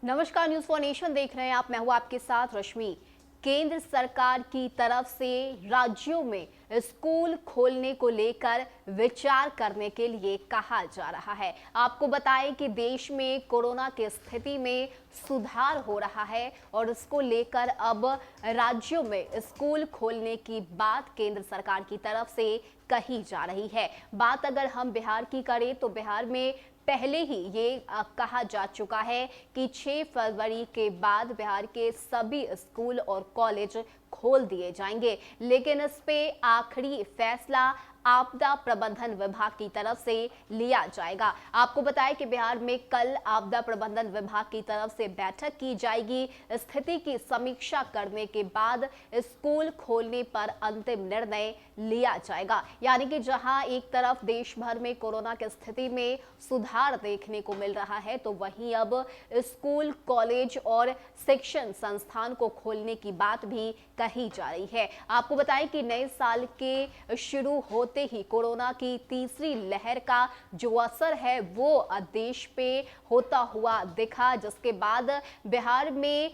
नमस्कार, news for nation देख रहे हैं आप। मैं हूं आपके साथ रश्मि। केंद्र सरकार की तरफ से राज्यों में स्कूल खोलने को लेकर विचार करने के लिए कहा जा रहा है। आपको बताएं कि देश में कोरोना की स्थिति में सुधार हो रहा है और इसको लेकर अब राज्यों में स्कूल खोलने की बात केंद्र सरकार की तरफ से कही जा रही है। बात अगर हम बिहार की करें तो बिहार में पहले ही ये कहा जा चुका है कि 6 फरवरी के बाद बिहार के सभी स्कूल और कॉलेज खोल दिए जाएंगे, लेकिन इस पे आखिरी फैसला आपदा प्रबंधन विभाग की तरफ से लिया जाएगा। आपको बताएं कि बिहार में कल आपदा प्रबंधन विभाग की तरफ से बैठक की जाएगी। स्थिति की समीक्षा करने के बाद स्कूल खोलने पर अंतिम निर्णय लिया जाएगा। यानी कि जहां एक तरफ देश भर में कोरोना की स्थिति में सुधार देखने को मिल रहा है, तो वहीं अब स्कूल, कॉलेज और शिक्षण संस्थान को खोलने की बात भी कही जा रही है। आपको बताएं कि नए साल के शुरू होते ही कोरोना की तीसरी लहर का जो असर है वो देश पे होता हुआ दिखा, जिसके बाद बिहार में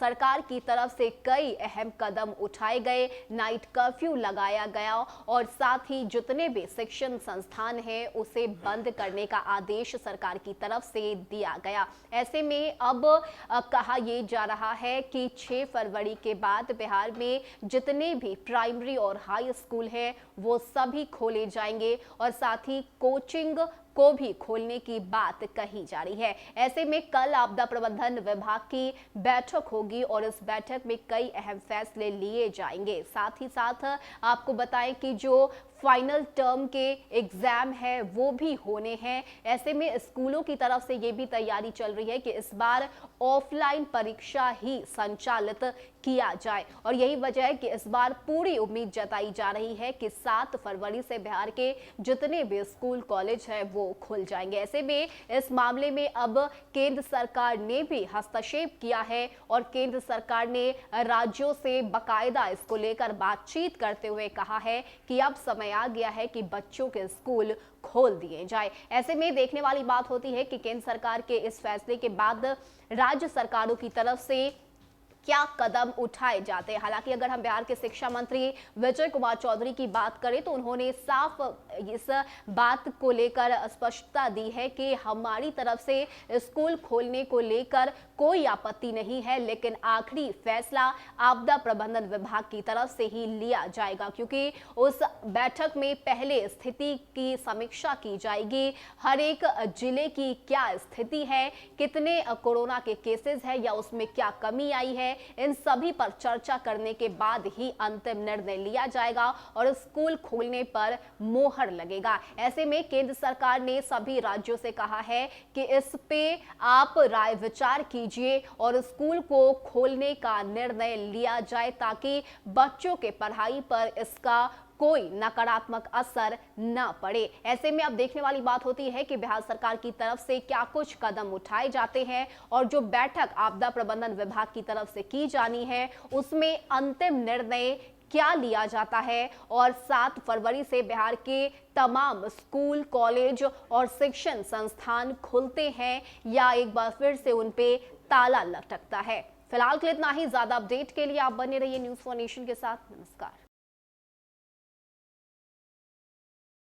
सरकार की तरफ से कई अहम कदम उठाए गए। नाइट कर्फ्यू लगाया गया और साथ ही जितने भी शिक्षण संस्थान हैं उसे बंद करने का आदेश सरकार की तरफ से दिया गया। ऐसे में अब कहा यह जा रहा है कि 6 फरवरी के बाद बिहार में जितने भी प्राइमरी और हाई स्कूल हैं वो सभी खोले जाएंगे और साथ ही कोचिंग को भी खोलने की बात कही जा रही है। ऐसे में कल आपदा प्रबंधन विभाग की बैठक होगी और इस बैठक में कई अहम फैसले लिए जाएंगे। साथ ही साथ आपको बताएं कि जो फाइनल टर्म के एग्जाम है वो भी होने हैं। ऐसे में स्कूलों की तरफ से ये भी तैयारी चल रही है कि इस बार ऑफलाइन परीक्षा ही संचालित किया जाए और यही वजह है कि इस बार पूरी उम्मीद जताई जा रही है कि 7 फरवरी से बिहार के जितने भी स्कूल, कॉलेज है वो खुल जाएंगे। ऐसे में इस मामले में अब केंद्र सरकार ने भी हस्तक्षेप किया है और केंद्र सरकार ने राज्यों से बाकायदा इसको लेकर बातचीत करते हुए कहा है कि अब समय आ गया है कि बच्चों के स्कूल खोल दिए जाए। ऐसे में देखने वाली बात होती है कि केंद्र सरकार के इस फैसले के बाद राज्य सरकारों की तरफ से क्या कदम उठाए जाते हैं। हालांकि अगर हम बिहार के शिक्षा मंत्री विजय कुमार चौधरी की बात करें तो उन्होंने साफ इस बात को लेकर स्पष्टता दी है कि हमारी तरफ से स्कूल खोलने को लेकर कोई आपत्ति नहीं है, लेकिन आखिरी फैसला आपदा प्रबंधन विभाग की तरफ से ही लिया जाएगा, क्योंकि उस बैठक में पहले स्थिति की समीक्षा की जाएगी। हर एक जिले की क्या स्थिति है, कितने कोरोना के केसेस है या उसमें क्या कमी आई है, इन सभी पर चर्चा करने के बाद ही अंतिम निर्णय लिया जाएगा और स्कूल खोलने पर मोहर लगेगा। ऐसे में केंद्र सरकार ने सभी राज्यों से कहा है कि इस पे आप राय विचार कीजिए और स्कूल को खोलने का निर्णय लिया जाए ताकि बच्चों के पढ़ाई पर इसका कोई नकारात्मक असर न पड़े। ऐसे में अब देखने वाली बात होती है कि बिहार सरकार की तरफ से क्या कुछ कदम उठाए जाते हैं और जो बैठक आपदा प्रबंधन विभाग की तरफ से की जानी है उसमें अंतिम निर्णय क्या लिया जाता है और 7 फरवरी से बिहार के तमाम स्कूल, कॉलेज और शिक्षण संस्थान खुलते हैं या एक बार फिर से उन पे ताला लटकता है। फिलहाल के लिए इतना ही। ज्यादा अपडेट के लिए आप बने रहिए न्यूज फॉर नेशन के साथ। नमस्कार।